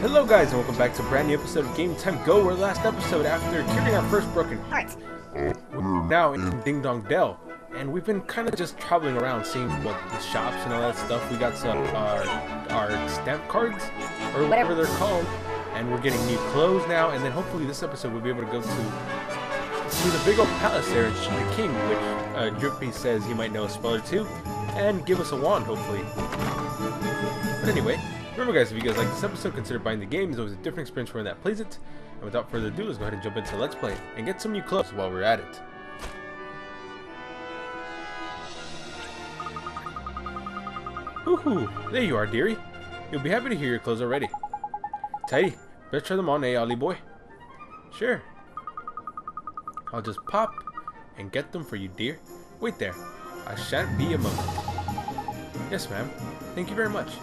Hello guys and welcome back to a brand new episode of Game Time Go. We're last episode after curing our first broken heart. We're now in Ding Dong Dell, and we've been kind of just traveling around seeing what the shops and all that stuff. We got some our stamp cards or whatever they're called, and we're getting new clothes now. And then hopefully this episode we'll be able to go to the big old palace there and shoot the king, which Drippy says he might know a spell or two, and give us a wand hopefully. But anyway. Remember guys, if you guys like this episode, consider buying the game. It's always a different experience for one that plays it. And without further ado, let's go ahead and jump into Let's Play and get some new clothes while we're at it. Woohoo! There you are, dearie. You'll be happy to hear your clothes already. Tidy, better try them on, eh, Ollie boy? Sure. I'll just pop and get them for you, dear. Wait there. I shan't be a moment. Yes, ma'am. Thank you very much.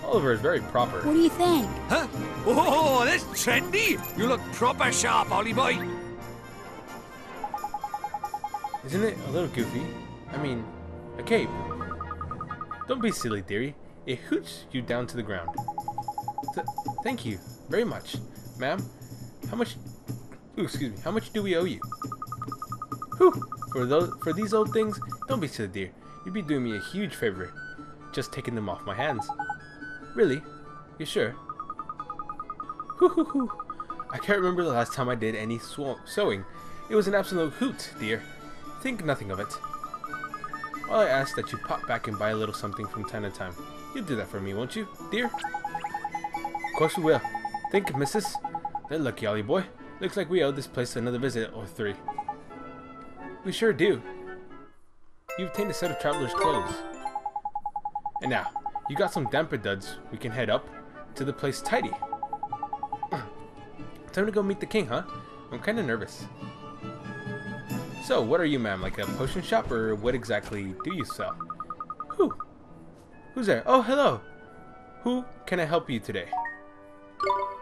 Oliver is very proper. What do you think? Huh? Oh, that's trendy! You look proper sharp, Ollie boy. Isn't it a little goofy? I mean, a cape. Don't be silly, dearie. It hoots you down to the ground. Thank you very much, ma'am. How much? Ooh, excuse me. How much do we owe you? Whew. For these old things, don't be silly, dear. You'd be doing me a huge favor, just taking them off my hands. Really? You sure? Hoo. I can't remember the last time I did any sewing. It was an absolute hoot, dear. Think nothing of it. All I ask that you pop back and buy a little something from time to time. You'll do that for me, won't you, dear? Of course we will. Think, missus. They're lucky, Ollie boy. Looks like we owe this place another visit or three. We sure do. You've obtained a set of traveler's clothes. And now, you got some damper duds. We can head up to the place tidy. Time to go meet the king, huh? I'm kind of nervous. So, what are you, ma'am? Like a potion shop, or what exactly do you sell? Who's there? Oh, hello. Who can I help you today?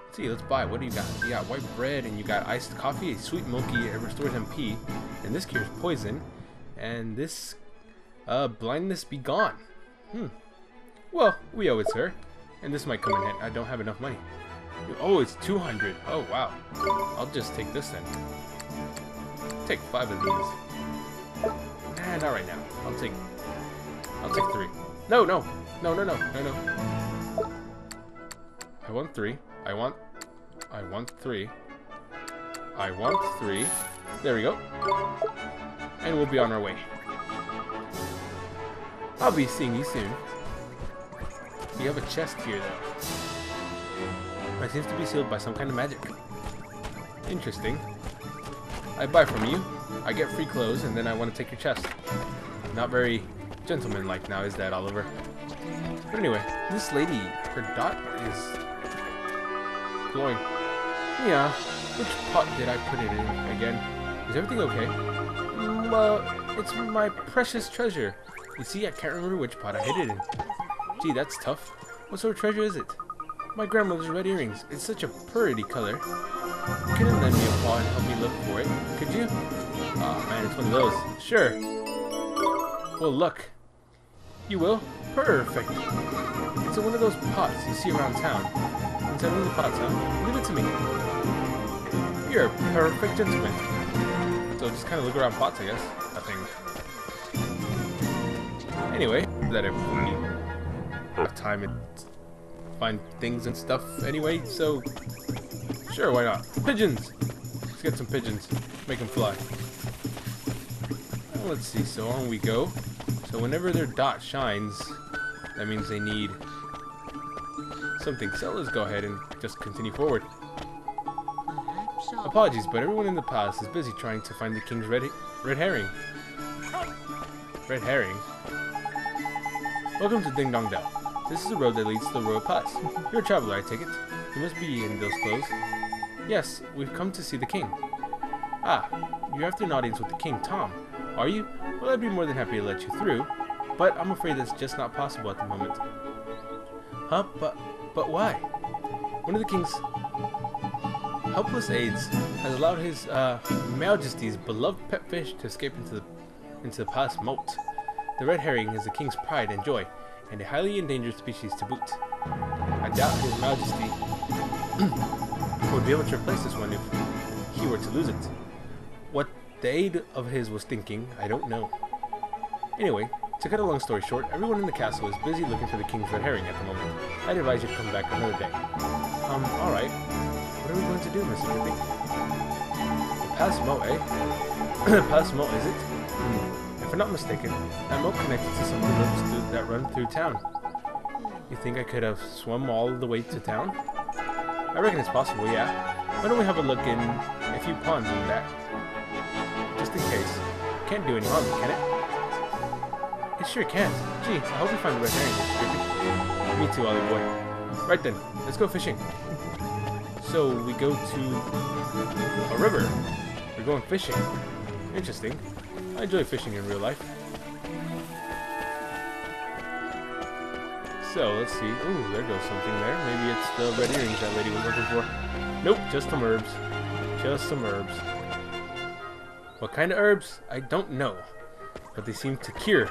Let's see, let's buy. What do you got? You got white bread, and you got iced coffee, a sweet milky, it restores MP, and this cures poison, and this, blindness be gone. Well, we owe it, sir. And this might come in handy. I don't have enough money. Oh, it's 200. Oh, wow. I'll just take this then. Take 5 of these. Nah, not right now. I'll take 3. No. I want 3. I want 3. I want 3. There we go. And we'll be on our way. I'll be seeing you soon. We have a chest here, though. It seems to be sealed by some kind of magic. Interesting. I buy from you, I get free clothes, and then I want to take your chest. Not very gentlemanlike now, is that, Oliver? But anyway, this lady, her dot is glowing. Yeah, which pot did I put it in again? Is everything okay? Well, it's my precious treasure. You see, I can't remember which pot I hid it in. Gee, that's tough. What sort of treasure is it? My grandmother's red earrings. It's such a pretty color. You couldn't lend me a paw and help me look for it, could you? Aw, man, it's one of those. Sure. Well, look. You will? Perfect. It's one of those pots you see around town. Inside one of the pots, huh? Leave it to me. You're a perfect gentleman. So just kind of look around pots, I guess. I think. Anyway, that if we have time and find things and stuff anyway, so sure, why not? Pigeons! Let's get some pigeons. Make them fly. Well, let's see, so on we go. So whenever their dot shines, that means they need something. So let's go ahead and just continue forward. Apologies, but everyone in the palace is busy trying to find the king's red herring. Red herring? Welcome to Ding Dong Dell. This is the road that leads to the royal palace. You're a traveler, I take it. You must be in those clothes. Yes, we've come to see the king. Ah, you're after an audience with the king, Tom. Are you? Well, I'd be more than happy to let you through, but I'm afraid that's just not possible at the moment. Huh? But why? One of the king's helpless aides has allowed his Majesty's beloved pet fish to escape into the palace moat. The red herring is the king's pride and joy. and a highly endangered species to boot. I doubt His Majesty would be able to replace this one if he were to lose it. What the aide of his was thinking, I don't know. Anyway, to cut a long story short, everyone in the castle is busy looking for the king's red herring at the moment. I'd advise you to come back another day. Alright. What are we going to do, Mr. Drippy? The pass moat, eh? Pass moat, is it? If I'm not mistaken, that moat connected to some of the rivers that run through town. You think I could have swum all the way to town? I reckon it's possible, yeah. Why don't we have a look in a few ponds and that? Just in case. Can't do any harm, can it? It sure can't. Gee, I hope we find the red herring, Mr. Drippy. Me too, Ollie boy. Right then, let's go fishing. So, we go to a river. We're going fishing. Interesting. I enjoy fishing in real life. So, let's see. Ooh, there goes something there. Maybe it's the red earrings that lady was looking for. Nope, just some herbs. Just some herbs. What kind of herbs? I don't know. But they seem to cure.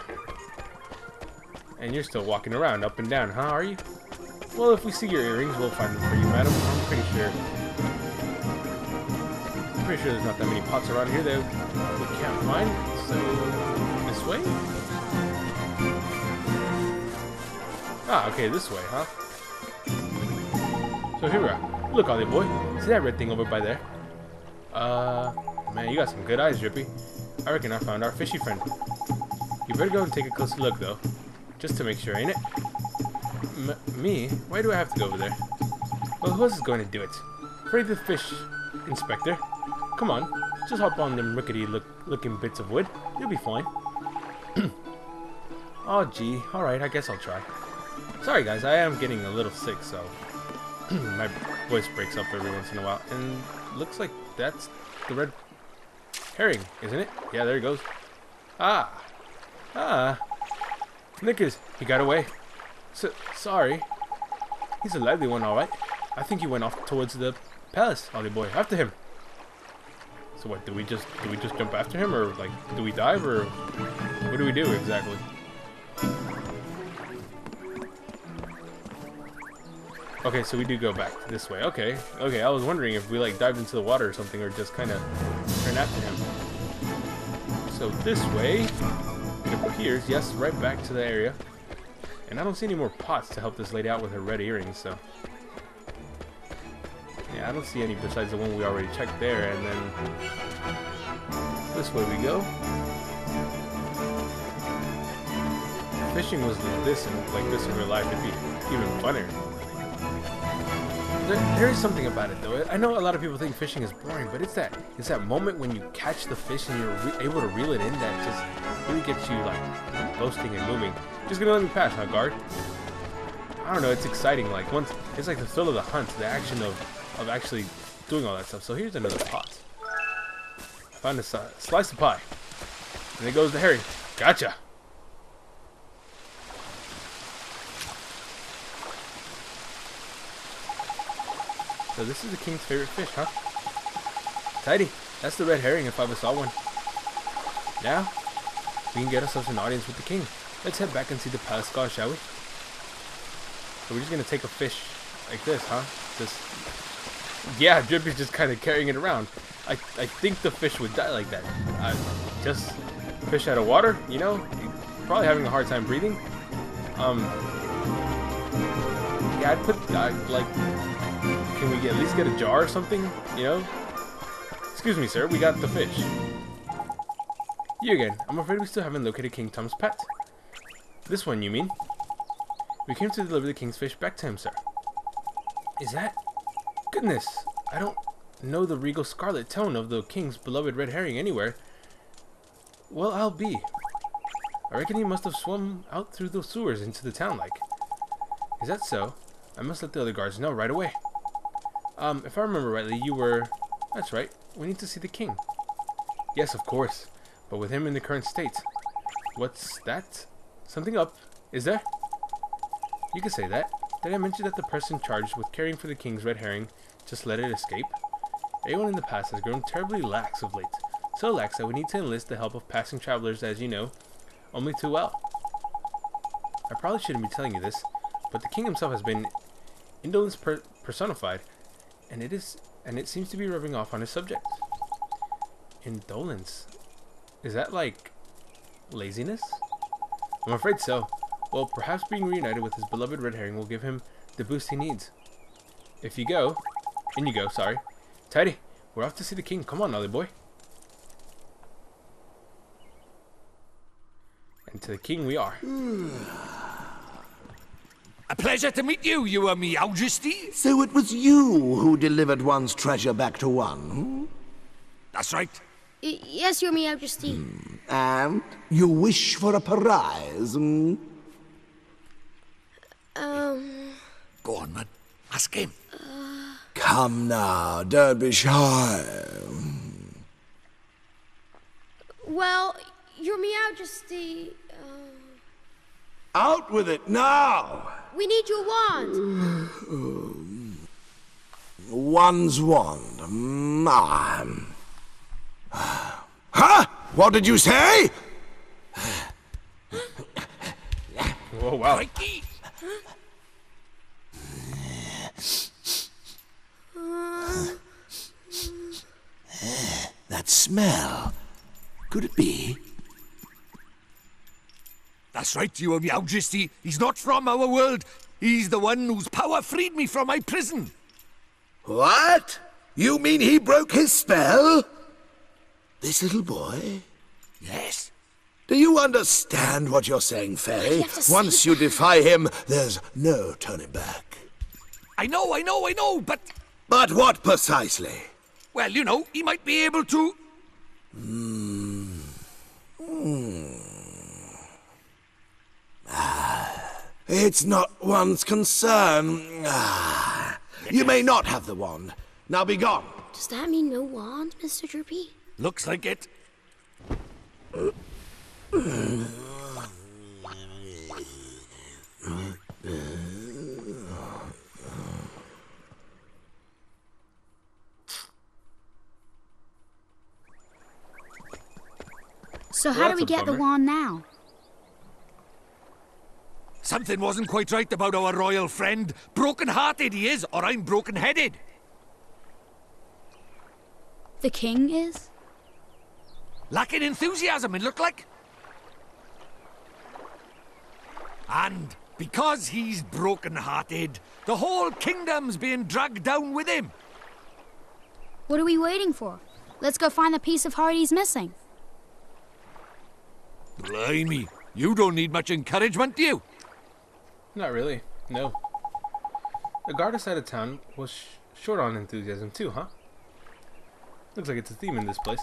And you're still walking around up and down, huh, are you? Well, if we see your earrings, we'll find them for you, madam. I'm pretty sure. There's not that many pots around here that we can't find. So, this way? Ah, okay, this way, huh? So here we are. Look, Ollie boy. See that red thing over by there? Man, you got some good eyes, Drippy. I reckon I found our fishy friend. You better go and take a closer look, though. Just to make sure, ain't it? Me? Why do I have to go over there? Well, who else is going to do it? Afraid the fish, Inspector. Come on, just hop on them rickety-looking bits of wood. You'll be fine. Oh, gee. Alright, I guess I'll try. Sorry, guys. I am getting a little sick, so my voice breaks up every once in a while. And looks like that's the red herring, isn't it? Yeah, there he goes. Ah. Knickers, he got away. Sorry. He's a lively one, alright. I think he went off towards the palace, Ollie boy. After him. So what, do we just jump after him, or like do we dive, or what do we do exactly? Okay, so we do go back this way. Okay, I was wondering if we like dived into the water or something, or just kind of turned after him. So this way, it appears, yes, right back to the area. And I don't see any more pots to help this lady out with her red earrings, so yeah, I don't see any besides the one we already checked there. And then this way we go. Fishing was like this in real life, it'd be even funnier. There is something about it, though. I know a lot of people think fishing is boring, but it's that moment when you catch the fish and you're able to reel it in that just really gets you like boasting and moving. Just gonna let me pass, huh, guard? I don't know. It's exciting. Like it's like the thrill of the hunt, the action of actually doing all that stuff. So here's another pot. I found a slice of pie, and there goes the herring. Gotcha. So this is the king's favorite fish, huh? Tidy. That's the red herring if I ever saw one. Now, we can get ourselves an audience with the king. Let's head back and see the palace guard, shall we? So we're just going to take a fish like this, huh? Yeah, Drippy's just kind of carrying it around. I think the fish would die like that. Just fish out of water, you know? Probably having a hard time breathing. Yeah, I'd put, like... Can we at least get a jar or something? You know? Excuse me, sir. We got the fish. You again. I'm afraid we still haven't located King Tom's pet. This one, you mean? We came to deliver the king's fish back to him, sir. Is that? Goodness. I don't know the regal scarlet tone of the king's beloved red herring anywhere. Well, I'll be. I reckon he must have swum out through the sewers into the town, like. Is that so? I must let the other guards know right away. If I remember rightly, you were... That's right. We need to see the king. Yes, of course. But with him in the current state. What's that? Something up, is there? You can say that. Did I mention that the person charged with caring for the king's red herring just let it escape? Everyone in the past has grown terribly lax of late. So lax that we need to enlist the help of passing travelers, as you know, only too well. I probably shouldn't be telling you this, but the king himself has been indolence personified, and it seems to be rubbing off on his subject. Indolence? Is that like laziness? I'm afraid so. Well, perhaps being reunited with his beloved red herring will give him the boost he needs. In you go, sorry. Tidy, we're off to see the king. Come on, Ollie boy. And to the king we are. A pleasure to meet you, your Majesty. So it was you who delivered one's treasure back to one, hmm? That's right. Yes, your Majesty. And you wish for a prize, hmm? Go on, man. Ask him. Come now, don't be shy. Well, your Majesty, Out with it now! we need your wand. One's wand. Huh? What did you say? Whoa, wow. Crikey. That smell. Could it be? That's right, your Majesty. He's not from our world. He's the one whose power freed me from my prison. What? You mean he broke his spell? This little boy? Yes. Do you understand what you're saying, Fairy? have to see Once you defy him, there's no turning back. I know, but... But what precisely? Well, you know, he might be able to... It's not one's concern. You may not have the wand. Now be gone. Does that mean no wand, Mr. Droopy? Looks like it. So how Well, do we that's a get the bummer. wand now? Something wasn't quite right about our royal friend. Broken-hearted he is, or I'm broken-headed. The king is? Lacking enthusiasm, it looked like. And because he's broken-hearted, the whole kingdom's being dragged down with him. What are we waiting for? Let's go find the piece of heart he's missing. Blimey, you don't need much encouragement, do you? Not really, no. The guard side of town was short on enthusiasm too, huh? Looks like it's a theme in this place.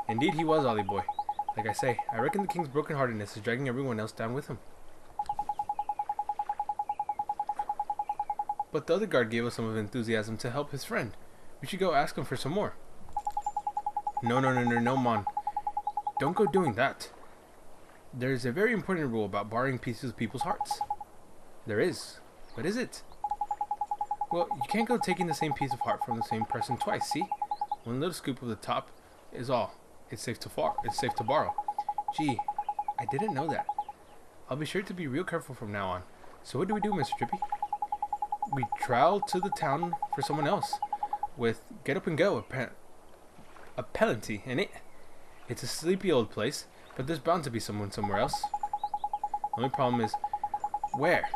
Indeed he was, Ollie boy. Like I say, I reckon the king's brokenheartedness is dragging everyone else down with him. But the other guard gave us some of enthusiasm to help his friend. We should go ask him for some more. No, Mon. Don't go doing that. There's a very important rule about borrowing pieces of people's hearts. There is. What is it? Well, you can't go taking the same piece of heart from the same person twice, see? One little scoop of the top is all. It's safe to borrow. Gee, I didn't know that. I'll be sure to be real careful from now on. So what do we do, Mr. Drippy? We travel to the town for someone else. With Get Up and Go, a penalty in it. It's a sleepy old place, but there's bound to be someone somewhere else. The only problem is, where?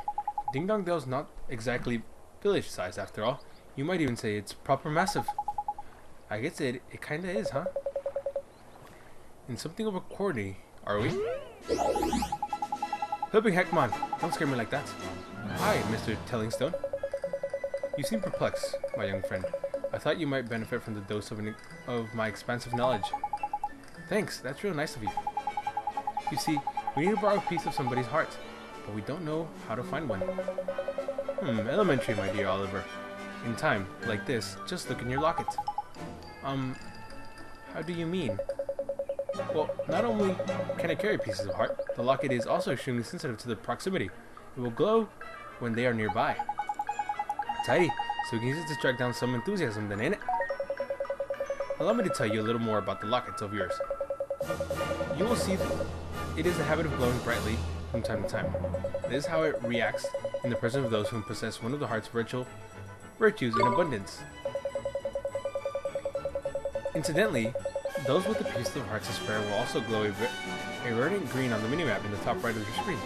Ding Dong Dell's not exactly village size after all. You might even say it's proper massive. I guess it kinda is, huh? In something of a quantity, are we? Flipping heck, man, don't scare me like that. Hi, Mr. Tellingstone. You seem perplexed, my young friend. I thought you might benefit from the dose of my expansive knowledge. Thanks, that's real nice of you. You see, we need to borrow a piece of somebody's heart, but we don't know how to find one. Elementary, my dear Oliver. In time, like this, just look in your locket. How do you mean? Well, not only can it carry pieces of heart, the locket is also extremely sensitive to the proximity. It will glow when they are nearby. Tidy, so we can use it to track down some enthusiasm then, ain't it? Allow me to tell you a little more about the lockets of yours. You will see that it is a habit of glowing brightly from time to time. This is how it reacts in the presence of those who possess one of the heart's virtues in abundance. Incidentally, those with the piece of heart's despair will also glow a verdant green on the minimap in the top right of your screen.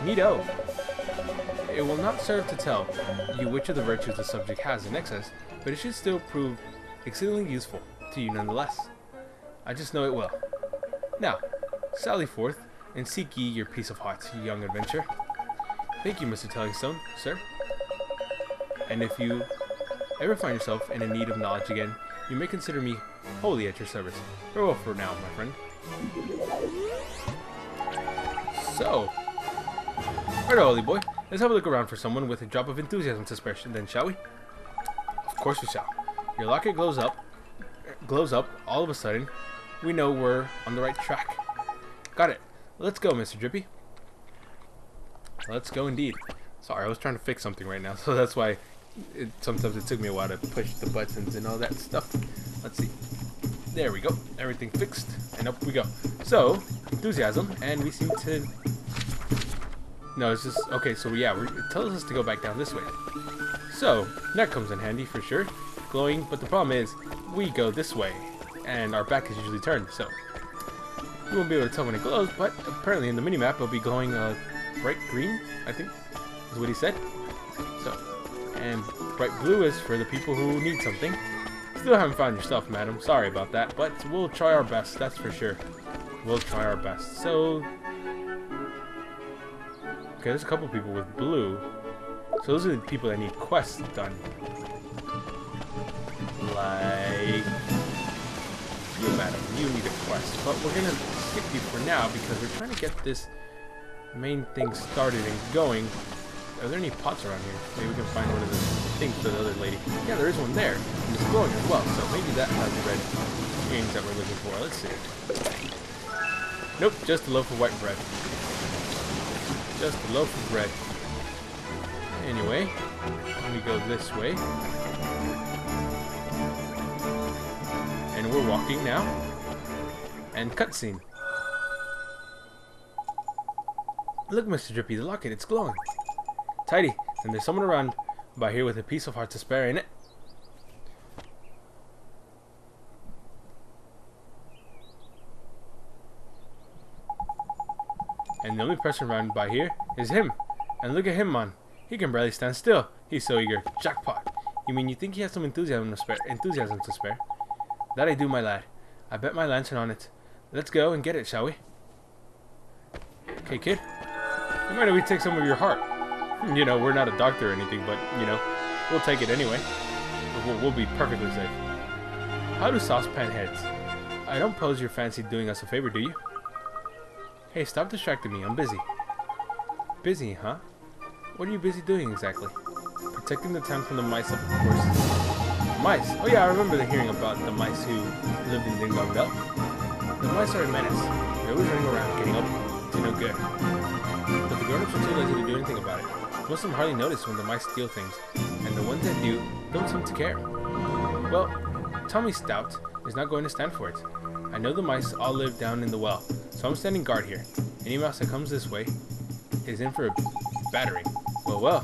Neato! It will not serve to tell you which of the virtues the subject has in excess, but it should still prove exceedingly useful to you nonetheless. I just know it will. Now, sally forth and seek ye your piece of heart, young adventurer. Thank you, Mr. Tellingstone, sir. And if you ever find yourself in a need of knowledge again, you may consider me wholly at your service. Farewell for now, my friend. So, alright, Ollie boy, let's have a look around for someone with a drop of enthusiasm to spare, then, shall we? Of course we shall. Your locket glows up all of a sudden. We know we're on the right track. Got it. Let's go, Mr. Drippy. Let's go indeed. Sorry, I was trying to fix something right now, so that's why sometimes it took me a while to push the buttons and all that stuff. Let's see. There we go. Everything fixed, and up we go. So, enthusiasm, and we seem to... No, it's just... Okay, so yeah, it tells us to go back down this way. So, that comes in handy for sure. Glowing, but the problem is, we go this way, and our back is usually turned, so... You won't be able to tell when it glows, but apparently in the minimap it'll be glowing bright green, I think, is what he said. So, and bright blue is for the people who need something. Still haven't found your stuff, madam. Sorry about that, but we'll try our best, that's for sure. We'll try our best. So, okay, there's a couple people with blue. So those are the people that need quests done. Like... You, madam, you need a quest. But we're gonna skip you for now because we're trying to get this main thing started and going. Are there any pots around here? Maybe we can find one of the things for the other lady. Yeah, there is one there. And it's glowing as well, so maybe that has the red things that we're looking for. Let's see. Nope, just a loaf of white bread. Just a loaf of bread. Anyway, let me go this way. And we're walking now. And cutscene. Look, Mr. Drippy, the locket, it's glowing. Tidy, and there's someone around by here with a piece of heart to spare in it. And the only person around by here is him. And look at him, man. He can barely stand still. He's so eager. Jackpot. You mean you think he has some enthusiasm to spare? That I do, my lad. I bet my lantern on it. Let's go and get it, shall we? Okay, kid. You mind if we take some of your heart? You know, we're not a doctor or anything, but, you know, we'll take it anyway. We'll be perfectly safe. How do saucepan heads? I don't suppose you're fancy doing us a favor, do you? Hey, stop distracting me. I'm busy. Busy, huh? What are you busy doing exactly? Protecting the town from the mice, of course. Mice? Oh yeah, I remember hearing about the mice who lived in Ding Dong Dell. The mice are a menace. They're always running around, getting up to no good. But the grown-ups are too lazy to do anything about it. Most of them hardly notice when the mice steal things, and the ones that do don't seem to care. Well, Tommy Stout is not going to stand for it. I know the mice all live down in the well, so I'm standing guard here. Any mouse that comes this way is in for a battering. Well,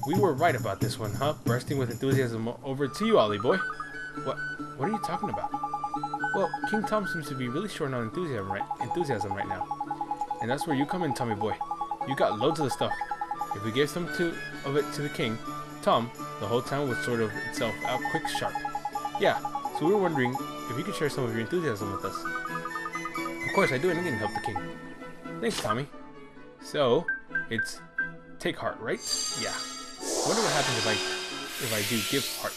we were right about this one, huh? Bursting with enthusiasm. Over to you, Ollie boy. What are you talking about? Well, King Tom seems to be really short on enthusiasm right now. And that's where you come in, Tommy boy. You got loads of the stuff. If we gave some of it to the king, Tom, the whole town would sort of itself out quick sharp. Yeah, so we were wondering if you could share some of your enthusiasm with us. Of course, I'd do anything to help the king. Thanks, Tommy. So, it's take heart, right? Yeah. I wonder what happens if I do give heart.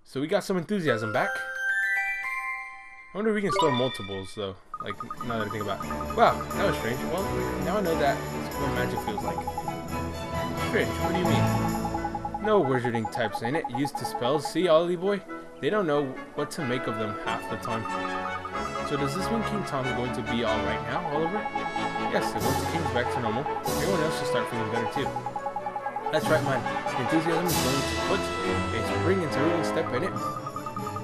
So we got some enthusiasm back. I wonder if we can store multiples, though. Like, now that I think about it. Wow, that was strange. Well, now I know that's what magic feels like. Strange, what do you mean? No wizarding types in it. Used to spells. See, Ollie boy? They don't know what to make of them half the time. So does this mean King Tom's going to be alright now, Oliver? Yes, so once the king's back to normal, everyone else should start feeling better too. That's right, man. Enthusiasm is going to put a spring into everyone's step in it.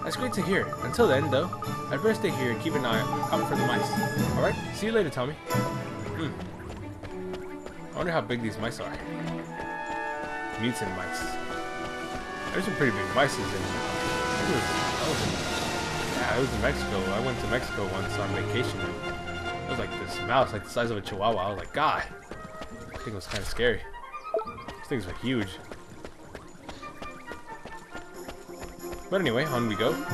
That's great to hear. Until then, though, I'd better stay here and keep an eye out for the mice. Alright, see you later, Tommy. I wonder how big these mice are. Mutant mice. There's some pretty big mice in I was in Mexico. I went to Mexico once on vacation. It was like this mouse, like the size of a chihuahua. I was like, God. I think it was kind of scary. These things were huge. But anyway, on we go. Anyway.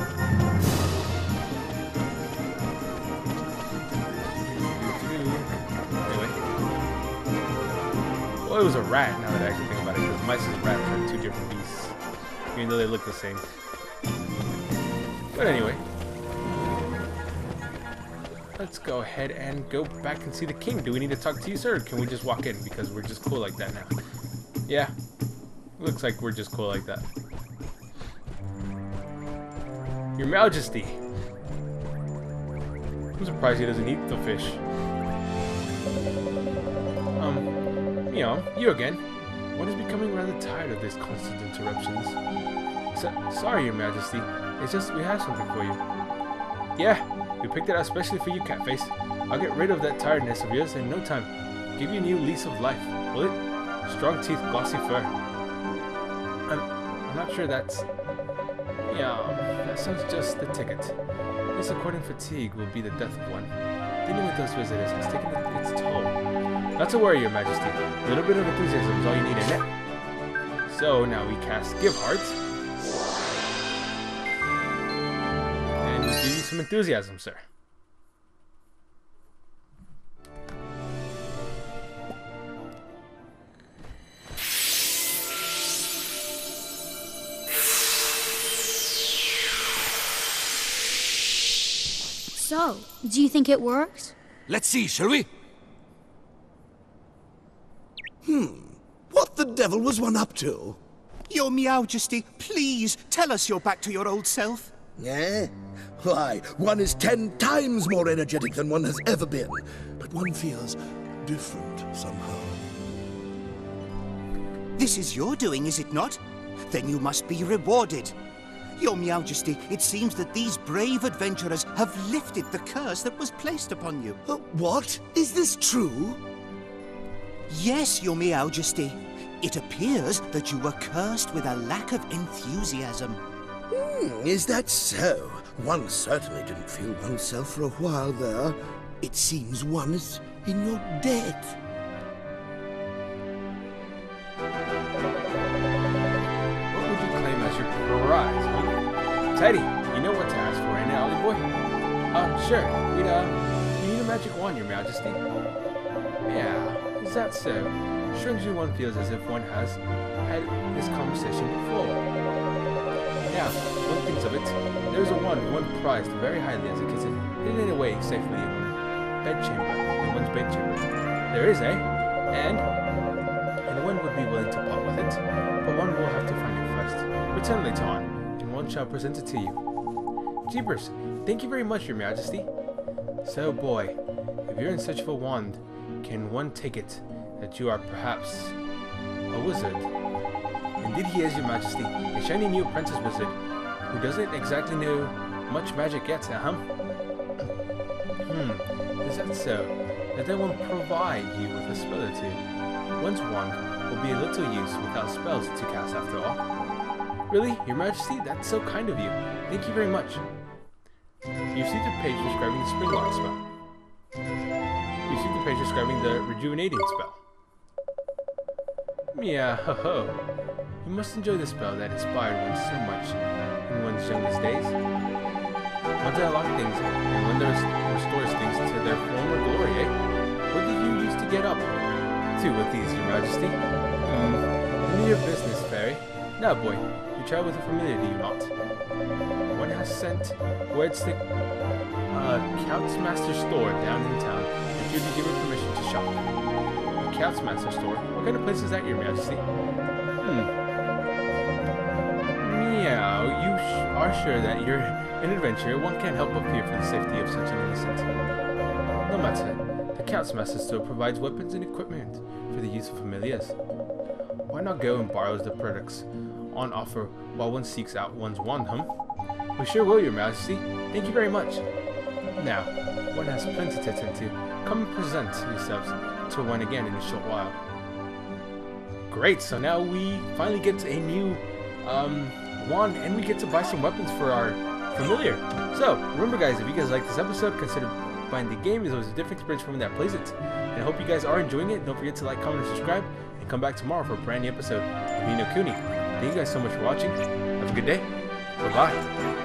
Well, it was a rat, now that I actually think about it, because mice and rats are two different beasts. Even though they look the same. But anyway. Let's go ahead and go back and see the king. Do we need to talk to you, sir? Or can we just walk in because we're just cool like that now? Yeah. Looks like we're just cool like that. Your Majesty. I'm surprised he doesn't eat the fish. You again. One is becoming rather tired of these constant interruptions. Sorry, Your Majesty. It's just we have something for you. Yeah, we picked it out especially for you, Catface. I'll get rid of that tiredness of yours in no time. Give you a new lease of life, will it? Strong teeth, glossy fur. I'm not sure that's... Yeah, that sounds just the ticket. This according fatigue will be the death of one. Dealing with those visitors has taken its toll. Not to worry, Your Majesty. A little bit of enthusiasm is all you need, isn't it? So now we cast Give Hearts. And give you some enthusiasm, sir. So, do you think it works? Let's see, shall we? What the devil was one up to? Your Majesty, please tell us you're back to your old self. Eh? Why, one is 10 times more energetic than one has ever been. But one feels different somehow. This is your doing, is it not? Then you must be rewarded. Your Majesty, it seems that these brave adventurers have lifted the curse that was placed upon you. What? Is this true? Yes, Your Majesty. It appears that you were cursed with a lack of enthusiasm. Is that so? One certainly didn't feel oneself for a while there. It seems one is in your debt. What would you claim as your prize, huh? Teddy, you know what to ask for right now, Ollie boy. Sure. You need a magic wand, Your Majesty. Yeah, is that so? Strangely, one feels as if one has had this conversation before. Now, one thinks of it. There is a wand one prized very highly as a kitten, hidden away safely in one's bedchamber. There is, eh? And one would be willing to part with it, but one will have to find it first. Return later on, and one shall present it to you. Jeepers, thank you very much, Your Majesty. So, boy, if you're in search of a wand, can one take it that you are perhaps a wizard? Indeed he is, Your Majesty, a shiny new apprentice wizard who doesn't exactly know much magic yet, Is that so? Then one provide you with a spell or two. One's wand will be a little use without spells to cast after all. Really, Your Majesty? That's so kind of you. Thank you very much. You see the page describing the Springlock spell. You see the page describing the Rejuvenating spell. Yeah, ho. You must enjoy the spell that inspired one so much in one's youngest days. One to unlock things, and one that restores things to their former glory, eh? What did you used to get up to with these, Your Majesty? None of your business, Fairy. Now, boy, you travel with a familiar, do you not? One has sent word to the Count's Master store down in town if you'd be given permission to shop. A Count's Master store? What kind of place is that, Your Majesty? Meow, you are sure that you're an adventurer. One can't help but fear for the safety of such an innocent. No matter, the Count's Master store provides weapons and equipment for the use of familiars. Why not go and borrow the products on offer while one seeks out one's wand, We sure will, Your Majesty. Thank you very much. Now, one has plenty to attend to. Come and present yourselves to one again in a short while. Great, so now we finally get a new wand, and we get to buy some weapons for our familiar. So, remember guys, if you guys like this episode, consider buying the game. There's always a different experience from that plays it. And I hope you guys are enjoying it. Don't forget to like, comment, and subscribe. And come back tomorrow for a brand new episode of Kuni. Thank you guys so much for watching. Have a good day. Bye-bye.